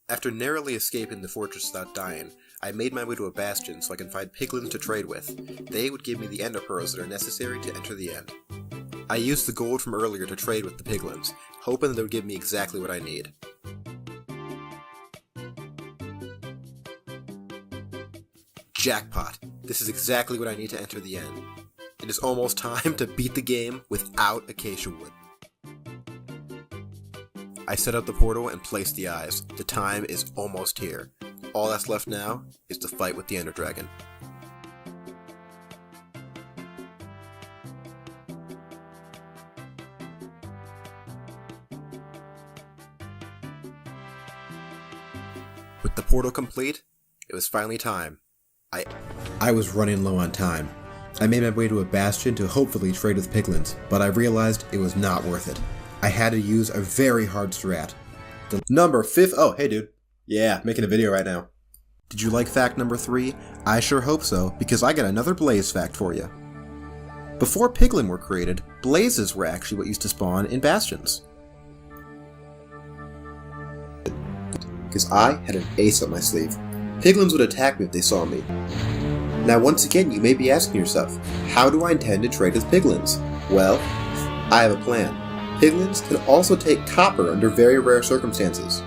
After narrowly escaping the fortress without dying, I made my way to a bastion so I can find piglins to trade with. They would give me the ender pearls that are necessary to enter the end. I used the gold from earlier to trade with the piglins, hoping that they would give me exactly what I need. Jackpot! This is exactly what I need to enter the end. It is almost time to beat the game without acacia wood. I set up the portal and placed the eyes. The time is almost here. All that's left now is to fight with the Ender Dragon. With the portal complete, it was finally time. I was running low on time. I made my way to a bastion to hopefully trade with piglins, but I realized it was not worth it. I had to use a very hard strat. The number 5. Oh, hey dude. Yeah, making a video right now. Did you like fact number 3? I sure hope so, because I got another blaze fact for you. Before piglin were created, blazes were actually what used to spawn in bastions. Because I had an ace up my sleeve. Piglins would attack me if they saw me. Now once again you may be asking yourself, how do I intend to trade with piglins? Well, I have a plan. Piglins can also take copper under very rare circumstances.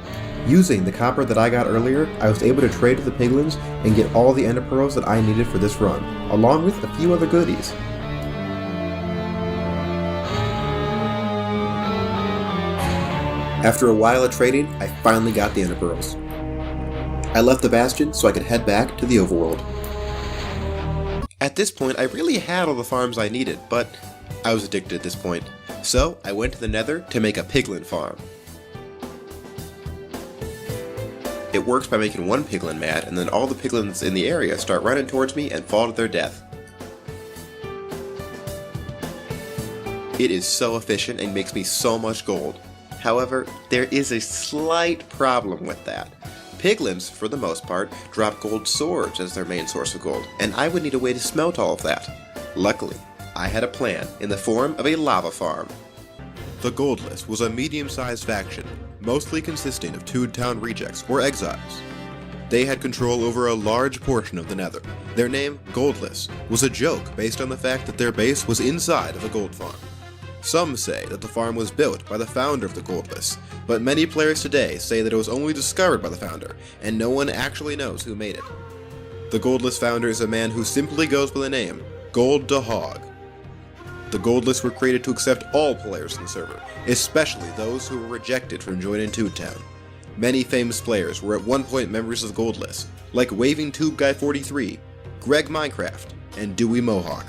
Using the copper that I got earlier, I was able to trade with the piglins and get all the ender pearls that I needed for this run, along with a few other goodies. After a while of trading, I finally got the ender pearls. I left the bastion so I could head back to the overworld. At this point, I really had all the farms I needed, but I was addicted at this point. So, I went to the nether to make a piglin farm. It works by making one piglin mad, and then all the piglins in the area start running towards me and fall to their death. It is so efficient and makes me so much gold. However, there is a slight problem with that. Piglins, for the most part, drop gold swords as their main source of gold, and I would need a way to smelt all of that. Luckily, I had a plan in the form of a lava farm. The Goldless was a medium-sized faction, mostly consisting of Toon Town rejects or exiles. They had control over a large portion of the nether. Their name, Goldless, was a joke based on the fact that their base was inside of a gold farm. Some say that the farm was built by the founder of the Goldless, but many players today say that it was only discovered by the founder, and no one actually knows who made it. The Goldless founder is a man who simply goes by the name Gold da Hog. The Goldless were created to accept all players in the server, especially those who were rejected from joining Toon Town. Many famous players were at one point members of the Goldless, like Waving Tube Guy 43, Greg Minecraft, and Dewey Mohawk.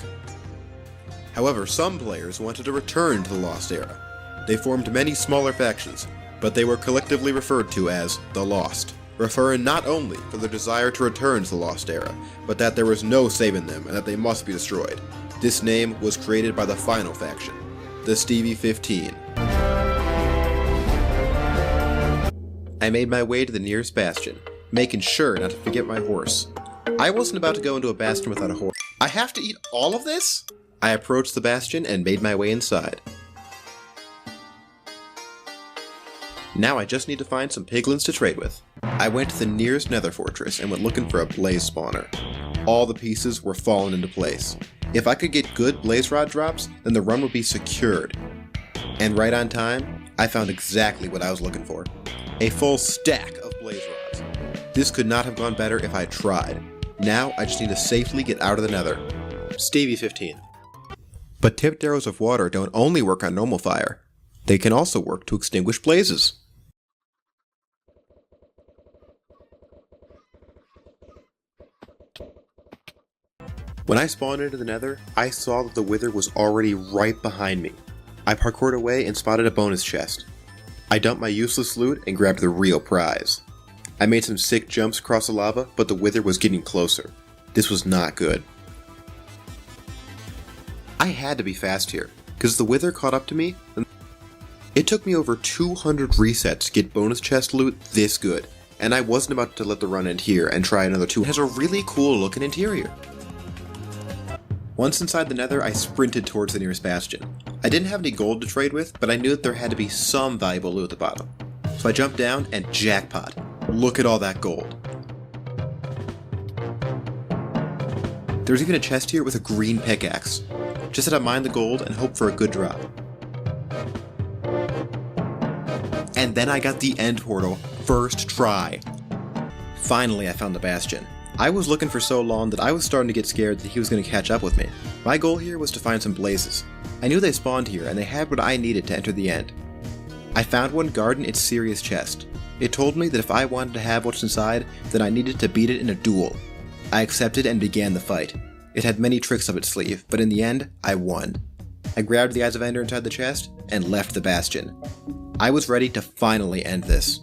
However, some players wanted to return to the Lost Era. They formed many smaller factions, but they were collectively referred to as the Lost, referring not only to their desire to return to the Lost Era, but that there was no saving them and that they must be destroyed. This name was created by the final faction, the Stevie 15. I made my way to the nearest bastion, making sure not to forget my horse. I wasn't about to go into a bastion without a horse. I have to eat all of this? I approached the bastion and made my way inside. Now I just need to find some piglins to trade with. I went to the nearest nether fortress and went looking for a blaze spawner. All the pieces were falling into place. If I could get good blaze rod drops, then the run would be secured. And right on time, I found exactly what I was looking for. A full stack of blaze rods. This could not have gone better if I tried. Now I just need to safely get out of the nether. Stevie 15. But tipped arrows of water don't only work on normal fire. They can also work to extinguish blazes. When I spawned into the nether, I saw that the wither was already right behind me. I parkoured away and spotted a bonus chest. I dumped my useless loot and grabbed the real prize. I made some sick jumps across the lava, but the wither was getting closer. This was not good. I had to be fast here, because the wither caught up to me. It took me over 200 resets to get bonus chest loot this good, and I wasn't about to let the run end here and try another 2. It has a really cool looking interior. Once inside the nether, I sprinted towards the nearest bastion. I didn't have any gold to trade with, but I knew that there had to be some valuable loot at the bottom. So I jumped down and jackpot. Look at all that gold. There's even a chest here with a green pickaxe. Just had to mine the gold and hope for a good drop. And then I got the end portal, first try. Finally, I found the Bastion. I was looking for so long that I was starting to get scared that he was going to catch up with me. My goal here was to find some blazes. I knew they spawned here and they had what I needed to enter the end. I found one guarding its serious chest. It told me that if I wanted to have what's inside, then I needed to beat it in a duel. I accepted and began the fight. It had many tricks up its sleeve, but in the end, I won. I grabbed the Eyes of Ender inside the chest and left the Bastion. I was ready to finally end this.